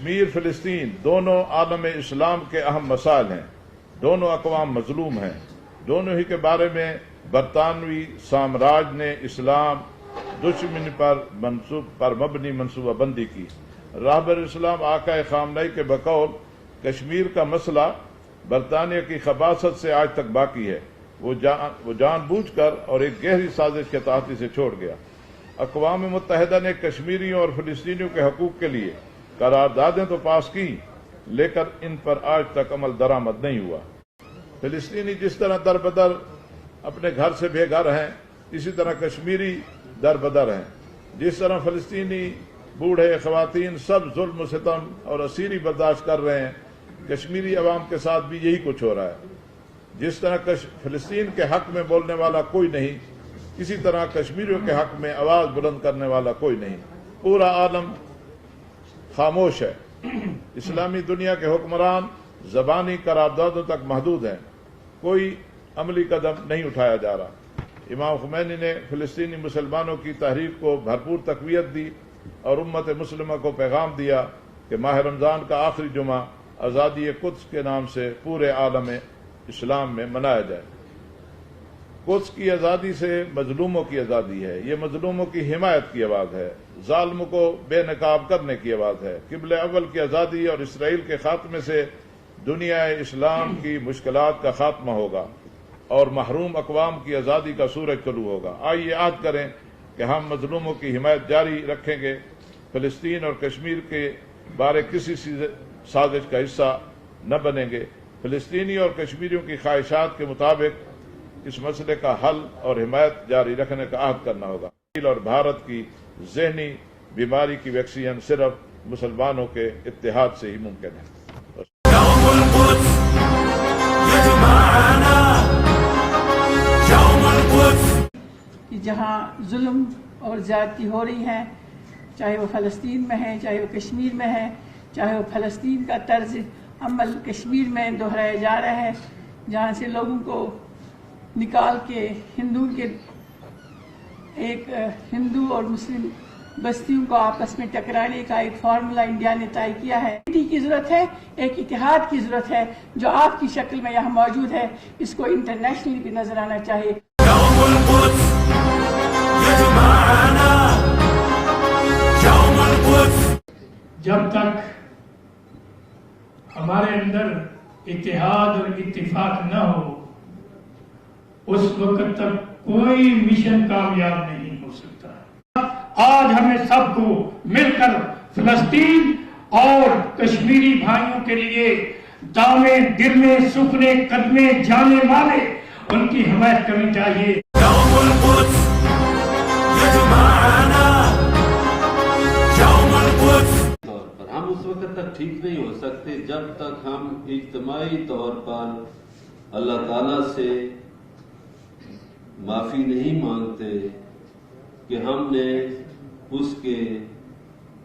کشمیر فلسطین دونوں عالم اسلام کے اہم مسائل ہیں، دونوں اقوام مظلوم ہیں، دونوں ہی کے بارے میں برطانوی سامراج نے اسلام دشمنی پر مبنی منصوبہ بندی کی۔ رہبر اسلام آقا خامنئی کے بقول کشمیر کا مسئلہ برطانیہ کی خباثت سے آج تک باقی ہے، وہ جان بوجھ کر اور ایک گہری سازش کے تحت اسے چھوڑ گیا۔ اقوام متحدہ نے کشمیریوں اور فلسطینیوں کے حقوق کے لیے قراردادیں تو پاس کی، لیکن ان پر آج تک عمل درآمد نہیں ہوا۔ فلسطینی جس طرح در بدر اپنے گھر سے بے گھر ہیں، اسی طرح کشمیری در بدر ہیں۔ جس طرح فلسطینی بوڑھے، خواتین سب ظلم و ستم اور اسیری برداشت کر رہے ہیں، کشمیری عوام کے ساتھ بھی یہی کچھ ہو رہا ہے۔ جس طرح فلسطین کے حق میں بولنے والا کوئی نہیں، اسی طرح کشمیریوں کے حق میں آواز بلند کرنے والا کوئی نہیں۔ پورا عالم خاموش ہے۔ اسلامی دنیا کے حکمران زبانی قراردادوں تک محدود ہیں، کوئی عملی قدم نہیں اٹھایا جا رہا۔ امام خمینی نے فلسطینی مسلمانوں کی تحریک کو بھرپور تقویت دی اور امت مسلمہ کو پیغام دیا کہ ماہ رمضان کا آخری جمعہ آزادی قدس کے نام سے پورے عالم اسلام میں منایا جائے۔ قدس کی آزادی سے مظلوموں کی آزادی ہے، یہ مظلوموں کی حمایت کی آواز ہے، ظالم کو بے نقاب کرنے کی آواز ہے۔ قبل اول کی آزادی اور اسرائیل کے خاتمے سے دنیا اسلام کی مشکلات کا خاتمہ ہوگا اور محروم اقوام کی آزادی کا سورج طلوع ہوگا۔ آئیے عہد کریں کہ ہم مظلوموں کی حمایت جاری رکھیں گے، فلسطین اور کشمیر کے بارے کسی سازش کا حصہ نہ بنیں گے۔ فلسطینی اور کشمیریوں کی خواہشات کے مطابق اس مسئلے کا حل اور حمایت جاری رکھنے کا عہد کرنا ہوگا۔ اسرائیل اور بھارت کی ذہنی بیماری کی ویکسین صرف مسلمانوں کے اتحاد سے ہی ممکن ہے۔ جہاں ظلم اور زیادتی ہو رہی ہے، چاہے وہ فلسطین میں ہے، چاہے وہ کشمیر میں ہے، چاہے وہ فلسطین کا طرز عمل کشمیر میں دہرایا جا رہا ہے، جہاں سے لوگوں کو نکال کے ہندو اور مسلم بستیوں کو آپس میں ٹکرانے کا ایک فارمولہ انڈیا نے طے کیا ہے۔ کی ضرورت ہے، ایک اتحاد کی ضرورت ہے جو آپ کی شکل میں یہاں موجود ہے، اس کو انٹرنیشنلی بھی نظر آنا چاہیے۔ جب تک ہمارے اندر اتحاد اور اتفاق نہ ہو، اس وقت تک کوئی مشن کامیاب نہیں ہو سکتا۔ آج ہمیں سب کو مل کر فلسطین اور کشمیری بھائیوں کے لیے دامے گرنے سکنے قدمے جانے والے ان کی حمایت کرنی چاہیے۔ ہم اس وقت تک ٹھیک نہیں ہو سکتے جب تک ہم اجتماعی طور پر اللہ تعالیٰ سے معافی نہیں مانگتے کہ ہم نے اس کے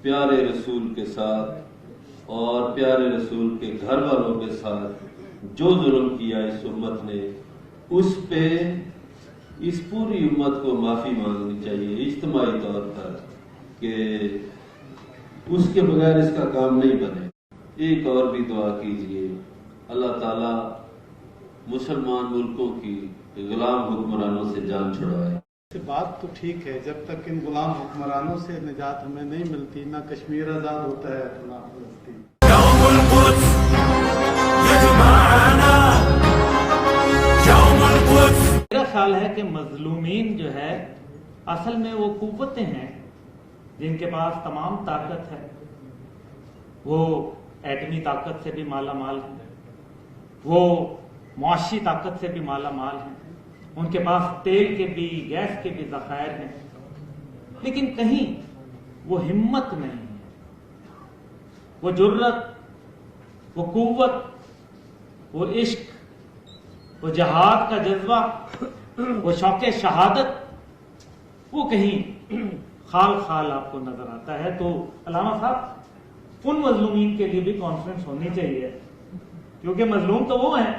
پیارے رسول کے ساتھ اور پیارے رسول کے گھر والوں کے ساتھ جو ظلم کیا اس امت نے، اس پہ اس پوری امت کو معافی مانگنی چاہیے اجتماعی طور پر، کہ اس کے بغیر اس کا کام نہیں بنے۔ ایک اور بھی دعا کیجیے، اللہ تعالیٰ مسلمان ملکوں کی غلام حکمرانوں سے جان چھڑوائے۔ بات تو ٹھیک ہے، جب تک ان غلام حکمرانوں سے نجات ہمیں نہیں ملتی، نہ کشمیر آزاد ہوتا ہے نہ فلسطین۔ میرا خیال ہے کہ مظلومین جو ہے اصل میں وہ قوتیں ہیں جن کے پاس تمام طاقت ہے، وہ ایٹمی طاقت سے بھی مالا مال ہیں، وہ معاشی طاقت سے بھی مالا مال ہیں، ان کے پاس تیل کے بھی گیس کے بھی ذخائر ہیں، لیکن کہیں وہ ہمت نہیں ہے، وہ جرت، وہ قوت، وہ عشق، وہ جہاد کا جذبہ، وہ شوق شہادت، وہ کہیں خال خال آپ کو نظر آتا ہے۔ تو علامہ صاحب، ان مظلومین کے لیے بھی کانفرنس ہونی چاہیے، کیونکہ مظلوم تو وہ ہیں،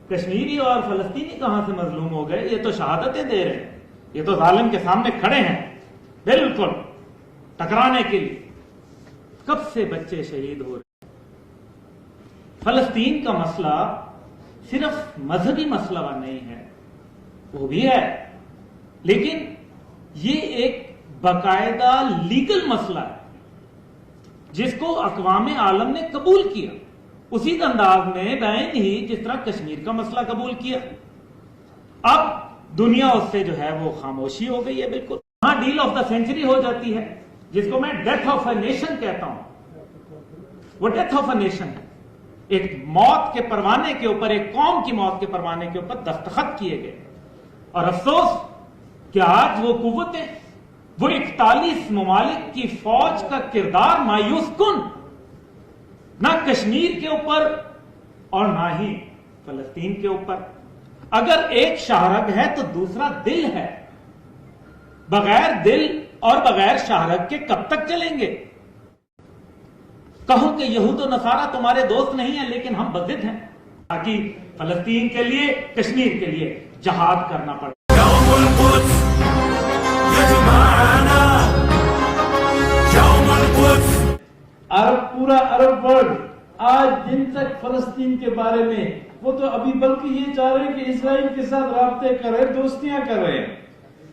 کشمیری اور فلسطینی کہاں سے مظلوم ہو گئے؟ یہ تو شہادتیں دے رہے ہیں، یہ تو ظالم کے سامنے کھڑے ہیں بالکل ٹکرانے کے لیے۔ کب سے بچے شہید ہو رہے ہیں۔ فلسطین کا مسئلہ صرف مذہبی مسئلہ نہیں ہے، وہ بھی ہے، لیکن یہ ایک باقاعدہ لیگل مسئلہ ہے جس کو اقوام عالم نے قبول کیا، اسی انداز میں بین ہی جس طرح کشمیر کا مسئلہ قبول کیا۔ اب دنیا اس سے جو ہے وہ خاموشی ہو گئی ہے، بالکل وہاں ڈیل آف دا سینچری ہو جاتی ہے، جس کو میں ڈیتھ آف اے نیشن کہتا ہوں۔ وہ ڈیتھ آف اے نیشن ہے، ایک موت کے پروانے کے اوپر، ایک قوم کی موت کے پروانے کے اوپر دستخط کیے گئے، اور افسوس کہ آج وہ قوتیں، وہ 41 ممالک کی فوج کا کردار مایوس کن، نہ کشمیر کے اوپر اور نہ ہی فلسطین کے اوپر۔ اگر ایک شاہرگ ہے تو دوسرا دل ہے، بغیر دل اور بغیر شاہرگ کے کب تک چلیں گے؟ کہوں کہ یہود و نصارہ تمہارے دوست نہیں ہیں، لیکن ہم بضد ہیں، تاکہ فلسطین کے لیے، کشمیر کے لیے جہاد کرنا پڑے۔ پورا عرب ورلڈ آج دن تک فلسطین کے بارے میں، وہ تو ابھی بلکہ یہ چاہ رہے ہیں کہ اسرائیل کے ساتھ رابطے کر رہے، دوستیاں کر رہے ہیں۔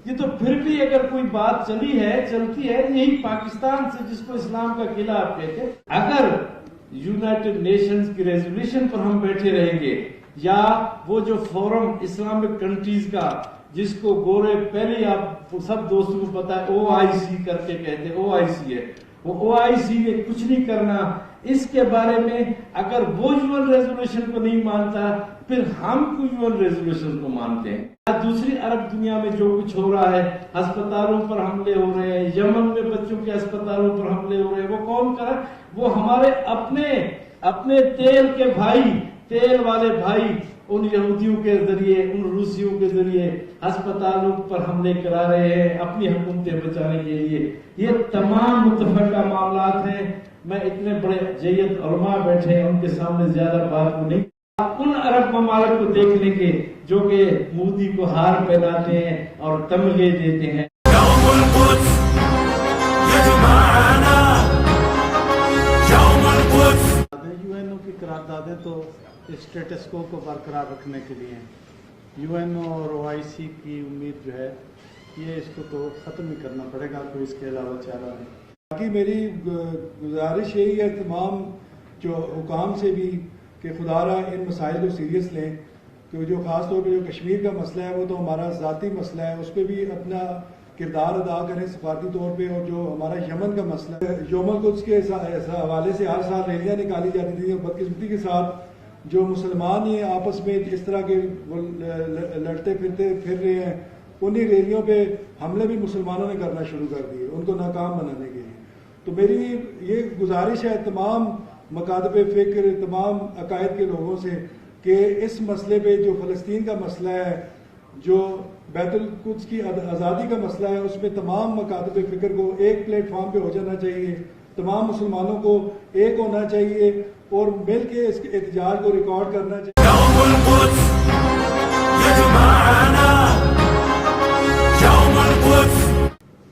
یہ تو پھر بھی اگر کوئی بات چلی ہے، چلتی ہے، یہی پاکستان سے، جس کو اسلام کا قلعہ آپ کہتے ہیں۔ اگر یونائٹڈ نیشنز کی ریزولوشن پر ہم بیٹھے رہیں گے، یا وہ جو فورم اسلامک کنٹریز کا، جس کو گورے پہلے آپ سب دوستوں کو پتا ہے OIC کر کے کہتے ہیں، OIC ہے، وہ OIC نے کچھ نہیں کرنا اس کے بارے میں۔ اگر وہ UN ریزولوشن کو نہیں مانتا، پھر ہم کو UN ریزولوشن کو مانتے ہیں۔ دوسری عرب دنیا میں جو کچھ ہو رہا ہے، ہسپتالوں پر حملے ہو رہے ہیں، یمن میں بچوں کے ہسپتالوں پر حملے ہو رہے ہیں، وہ کون کر رہا ہے؟ وہ ہمارے اپنے تیل کے بھائی، تیل والے بھائی، ان یہودیوں کے ذریعے، ان روسیوں کے ذریعے ہسپتالوں پر حملے کرا رہے ہیں اپنی حکومتیں بچانے کے لیے۔ یہ تمام متفقہ معاملات ہیں۔ میں اتنے بڑے جید علماء بیٹھے ہیں، ان کے سامنے زیادہ بات کو نہیں۔ آپ ان عرب ممالک کو دیکھ لیں گے جو کہ مودی کو ہار پہناتے ہیں اور تمغے دیتے ہیں۔ UN کی قراردادیں تو اسٹیٹس کو برقرار رکھنے کے لیے ہیں۔ UN اور OIC کی امید جو ہے، یہ اس کو تو ختم ہی کرنا پڑے گا، کوئی اس کے علاوہ چارہ نہیں۔ باقی میری گزارش یہی ہے تمام جو حکام سے بھی کہ خدا را ان مسائل کو سیریس لیں، کہ جو خاص طور پہ جو کشمیر کا مسئلہ ہے وہ تو ہمارا ذاتی مسئلہ ہے، اس پہ بھی اپنا کردار ادا کریں سفارتی طور پہ۔ اور جو ہمارا یمن کا مسئلہ ہے، یوم القدس کے حوالے سے ہر سال ریلیاں نکالی جاتی تھیں، اور بدقسمتی کے ساتھ جو مسلمان یہ آپس میں اس طرح کے لڑتے پھر رہے ہیں، انہی ریلیوں پہ حملے بھی مسلمانوں نے کرنا شروع کر دیے ان کو ناکام بنانے کے لیے۔ تو میری یہ گزارش ہے تمام مکاتب فکر، تمام عقائد کے لوگوں سے کہ اس مسئلے پہ، جو فلسطین کا مسئلہ ہے، جو بیت القدس کی آزادی کا مسئلہ ہے، اس میں تمام مکاتب فکر کو ایک پلیٹ فارم پہ ہو جانا چاہیے، تمام مسلمانوں کو ایک ہونا چاہیے اور مل کے اس احتجاج کو ریکارڈ کرنا چاہیے۔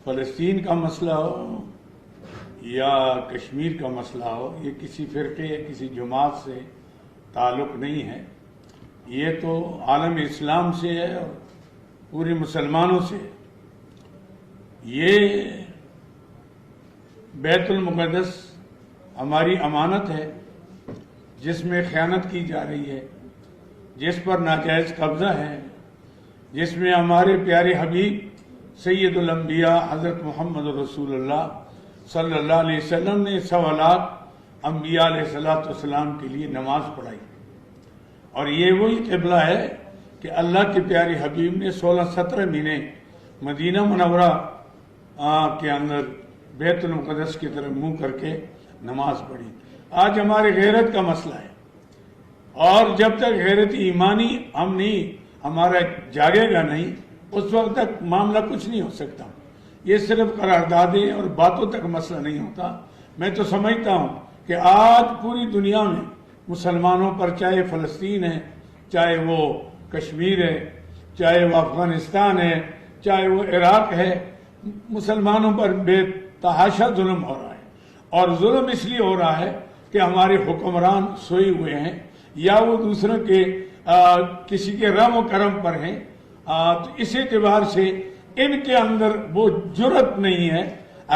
فلسطین کا مسئلہ ہو یا کشمیر کا مسئلہ ہو، یہ کسی فرقے یا کسی جماعت سے تعلق نہیں ہے، یہ تو عالم اسلام سے ہے اور پورے مسلمانوں سے ہے۔ یہ بیت المقدس ہماری امانت ہے جس میں خیانت کی جا رہی ہے، جس پر ناجائز قبضہ ہے، جس میں ہمارے پیارے حبیب سید الانبیاء حضرت محمد رسول اللہ صلی اللہ علیہ وسلم نے سوالات انبیاء علیہ السلام کے لیے نماز پڑھائی، اور یہ وہی قبلہ ہے کہ اللہ کے پیارے حبیب نے 16-17 مہینے مدینہ منورہ کے اندر بیت المقدس کی طرف منہ کر کے نماز پڑھی۔ آج ہمارے غیرت کا مسئلہ ہے، اور جب تک غیرت ایمانی ہمارا جاگے گا نہیں، اس وقت تک معاملہ کچھ نہیں ہو سکتا۔ یہ صرف قراردادیں اور باتوں تک مسئلہ نہیں ہوتا۔ میں تو سمجھتا ہوں کہ آج پوری دنیا میں مسلمانوں پر، چاہے فلسطین ہے، چاہے وہ کشمیر ہے، چاہے وہ افغانستان ہے، چاہے وہ عراق ہے، مسلمانوں پر بے تحاشا ظلم ہو رہا ہے۔ اور ظلم اس لیے ہو رہا ہے کہ ہمارے حکمران سوئے ہوئے ہیں یا وہ دوسروں کے کسی کے رحم و کرم پر ہیں. تو اس اعتبار سے ان کے اندر وہ جرأت نہیں ہے.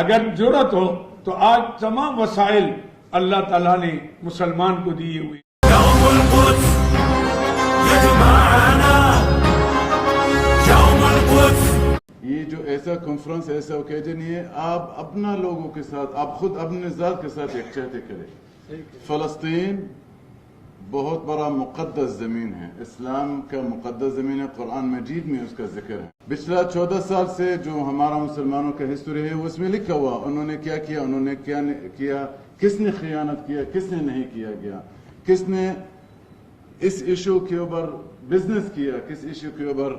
اگر جرأت ہو تو آج تمام وسائل اللہ تعالیٰ نے مسلمان کو دیے ہوئے. یہ جو ایسا کانفرنس ایسا اوکیجن ہے، آپ اپنا لوگوں کے ساتھ، آپ خود اپنے ذات کے ساتھ یکجہتی کریں. فلسطین بہت بڑا مقدس زمین ہے، اسلام کا مقدس زمین ہے، قرآن مجید میں اس کا ذکر ہے. پچھلا 14 سال سے جو ہمارا مسلمانوں کا ہسٹری ہے اس میں لکھا ہوا انہوں نے کیا کیا، انہوں نے کیا کیا، کس نے خیانت کیا، کس نے نہیں کیا گیا، کس نے اس ایشو کے اوپر بزنس کیا، کس ایشو کے اوپر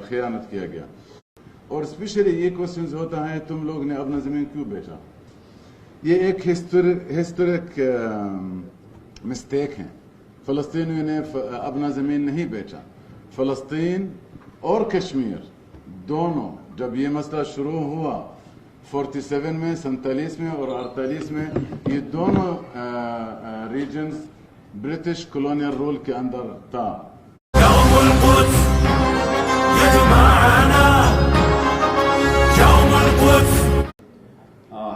خیانت کیا گیا. اور اسپیشلی یہ کوشچنز ہوتا ہے تم لوگ نے اپنا زمین کیوں بیچا. یہ ایک ہسٹورک مسٹیک ہے. فلسطینیوں نے اپنا زمین نہیں بیچا. فلسطین اور کشمیر دونوں جب یہ مسئلہ شروع ہوا 47 میں، 47 میں اور 48 میں، یہ دونوں ریجنز برٹش کولونیل رول کے اندر تھا.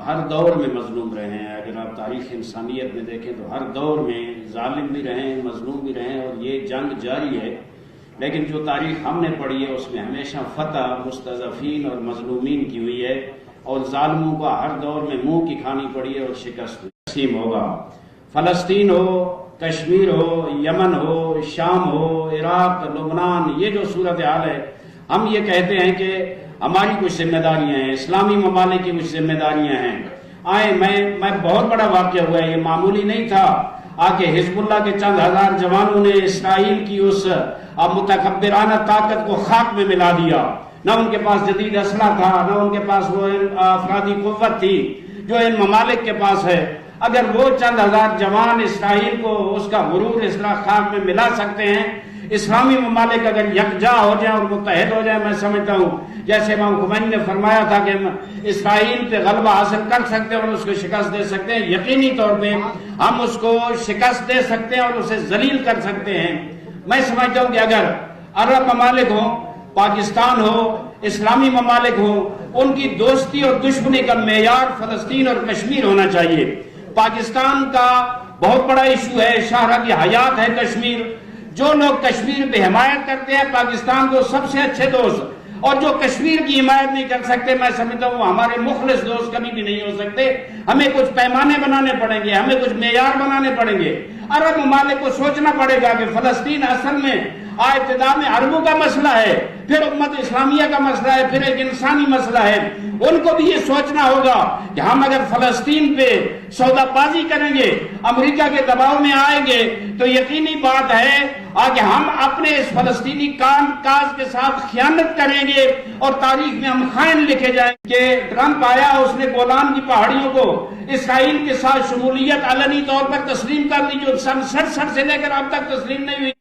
ہر دور میں مظلوم رہے ہیں. اگر آپ تاریخ انسانیت میں دیکھیں تو ہر دور میں ظالم بھی رہے ہیں، مظلوم بھی رہے ہیں، اور یہ جنگ جاری ہے. لیکن جو تاریخ ہم نے پڑھی ہے اس میں ہمیشہ فتح مستضعفین اور مظلومین کی ہوئی ہے، اور ظالموں کو ہر دور میں منہ کی کھانی پڑی ہے اور شکست تقسیم ہوگا. فلسطین ہو، کشمیر ہو، یمن ہو، شام ہو، عراق، لبنان، یہ جو صورتحال ہے، ہم یہ کہتے ہیں کہ ہماری کچھ ذمہ داریاں ہیں، اسلامی ممالک کی کچھ ذمہ داریاں ہیں. میں بہت بڑا واقعہ ہوا ہے، یہ معمولی نہیں تھا. آکے حزب اللہ کے چند ہزار جوانوں نے اسرائیل کی اس متکبرانہ طاقت کو خاک میں ملا دیا. نہ ان کے پاس جدید اسلحہ تھا، نہ ان کے پاس وہ افرادی قوت تھی جو ان ممالک کے پاس ہے. اگر وہ چند ہزار جوان اسرائیل کو اس کا غرور اس طرح خاک میں ملا سکتے ہیں، اسلامی ممالک اگر یکجا ہو جائیں اور متحد ہو جائیں، میں سمجھتا ہوں جیسے امام خمینی نے فرمایا تھا کہ اسرائیل پہ غلبہ حاصل کر سکتے ہیں اور اس کو شکست دے سکتے ہیں. یقینی طور پہ ہم اس کو شکست دے سکتے ہیں اور اسے ذلیل کر سکتے ہیں. میں سمجھتا ہوں کہ اگر عرب ممالک ہوں، پاکستان ہو، اسلامی ممالک ہوں، ان کی دوستی اور دشمنی کا معیار فلسطین اور کشمیر ہونا چاہیے. پاکستان کا بہت بڑا ایشو ہے، شاہراہ کی حیات ہے کشمیر. جو لوگ کشمیر پہ حمایت کرتے ہیں پاکستان کو سب سے اچھے دوست، اور جو کشمیر کی حمایت نہیں کر سکتے، میں سمجھتا ہوں ہمارے مخلص دوست کبھی بھی نہیں ہو سکتے. ہمیں کچھ پیمانے بنانے پڑیں گے، ہمیں کچھ معیار بنانے پڑیں گے. عرب ممالک کو سوچنا پڑے گا کہ فلسطین اصل میں ابتدا میں عربوں کا مسئلہ ہے، پھر امت اسلامیہ کا مسئلہ ہے، پھر ایک انسانی مسئلہ ہے. ان کو بھی یہ سوچنا ہوگا کہ ہم اگر فلسطین پہ سودا بازی کریں گے، امریکہ کے دباؤ میں آئیں گے، تو یقینی بات ہے کہ ہم اپنے اس فلسطینی کاز کے ساتھ خیانت کریں گے اور تاریخ میں ہم خائن لکھے جائیں گے. ٹرمپ آیا، اس نے گولان کی پہاڑیوں کو اسرائیل کے ساتھ شمولیت علنی طور پر تسلیم کر دی، جو سن 67 سے لے کر اب تک تسلیم نہیں ہوئی.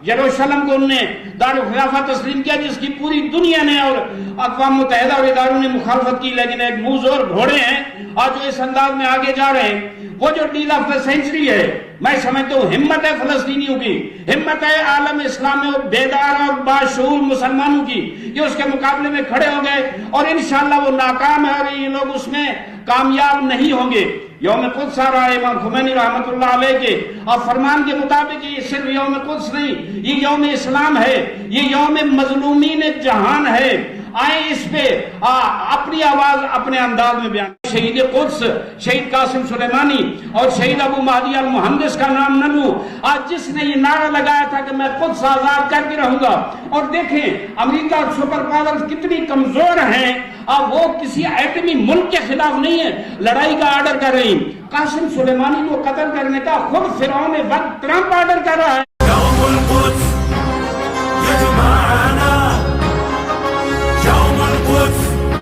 یروشلم کو انہوں نے دارالخلافہ تسلیم کیا، جس کی پوری دنیا نے اور اقوام متحدہ اور اداروں نے مخالفت کی. لیکن ایک منہ زور گھوڑے ہیں آج جو اس انداز میں آگے جا رہے ہیں. وہ جو ڈیل آف دا سینچری ہے، میں سمجھتا ہوں ہمت ہے فلسطینیوں کی، ہمت ہے عالم اسلام میں بیدار اور باشعور مسلمانوں کی، جو اس کے مقابلے میں کھڑے ہو گئے. اور انشاءاللہ وہ ناکام ہے اور یہ لوگ اس میں کامیاب نہیں ہوں گے. یوم قدس آ رہا ہے امام خمینی رحمت اللہ علیہ کے اور فرمان کے مطابق یہ صرف یوم قدس نہیں، یہ یوم اسلام ہے، یہ یوم مظلومین جہان ہے. آئیں اس پہ اپنی آواز اپنے انداز میں بیان. شہید قدس شہید قاسم سلیمانی اور شہید ابو مہدی المہندس کا نام نہ لوں. آج جس نے یہ نعرہ لگایا تھا کہ میں قدس آزاد کر کے رہوں گا، اور دیکھیں امریکہ اور سپر پاورز کتنی کمزور ہیں، وہ کسی ایٹمی ملک کے خلاف نہیں ہے، لڑائی کا آرڈر کر رہی. قاسم سلیمانی کو قتل کرنے کا خود فرعون وقت ٹرمپ آرڈر کر رہا ہے.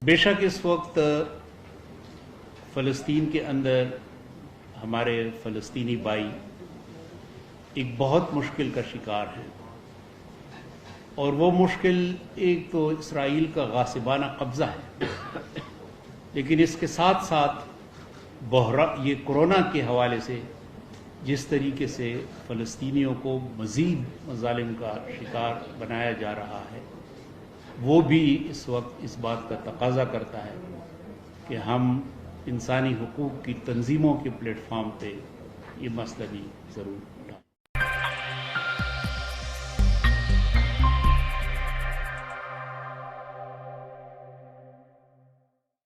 بے شک اس وقت فلسطین کے اندر ہمارے فلسطینی بھائی ایک بہت مشکل کا شکار ہے، اور وہ مشکل ایک تو اسرائیل کا غاصبانہ قبضہ ہے، لیکن اس کے ساتھ ساتھ یہ کورونا کے حوالے سے جس طریقے سے فلسطینیوں کو مزید مظالم کا شکار بنایا جا رہا ہے، وہ بھی اس وقت اس بات کا تقاضا کرتا ہے کہ ہم انسانی حقوق کی تنظیموں کے پلیٹ فارم پہ یہ مسئلہ بھی ضرور اٹھائیں۔